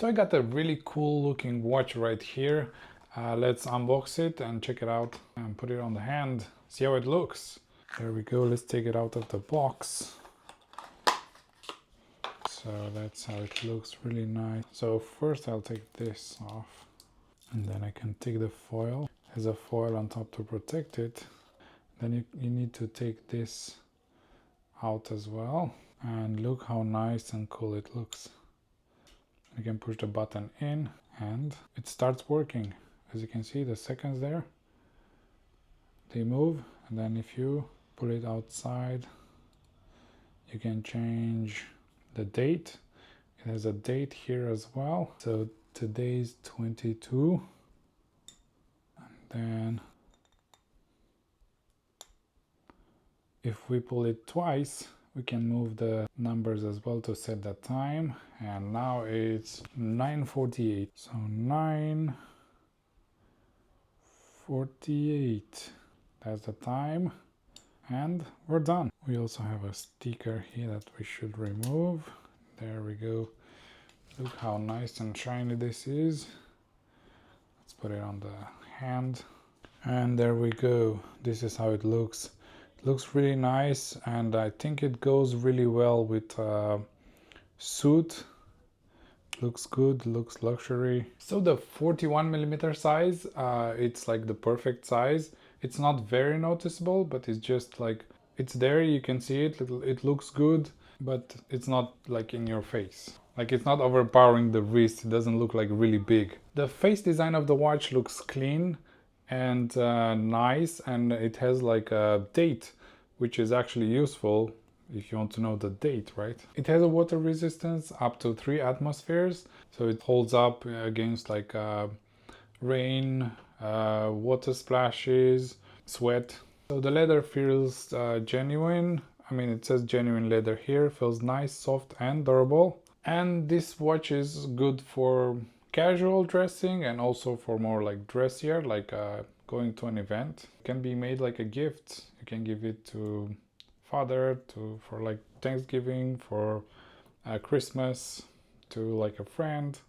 So I got a really cool looking watch right here. Let's unbox it and check it out and put it on the hand, see how it looks. There we go, let's take it out of the box. So that's how it looks, really nice. So first I'll take this off and then I can take the foil. It has a foil on top to protect it. Then you need to take this out as well. And look how nice and cool it looks. You can push the button in and it starts working. As you can see, the seconds there, they move. And then if you pull it outside, you can change the date. It has a date here as well. So today's 22. And then if we pull it twice, we can move the numbers as well to set the time. And now it's 9:48. So 9:48. That's the time. And we're done. We also have a sticker here that we should remove. There we go. Look how nice and shiny this is. Let's put it on the hand. And there we go. This is how it looks. It looks really nice, and I think it goes really well with suit. Looks good, looks luxury. So the 41mm size, it's like the perfect size. It's not very noticeable, but it's just like, it's there, you can see it, it looks good, but it's not like in your face. Like it's not overpowering the wrist, it doesn't look like really big. The face design of the watch looks clean and nice, and it has like a date, which is actually useful if you want to know the date, right? It has a water resistance up to 3 atmospheres, so it holds up against like rain, water splashes, sweat. So the leather feels genuine. I mean, it says genuine leather here. Feels nice, soft and durable. And this watch is good for casual dressing and also for more like dressier, like going to an event. It can be made like a gift. You can give it to father, for like Thanksgiving, for Christmas, to like a friend.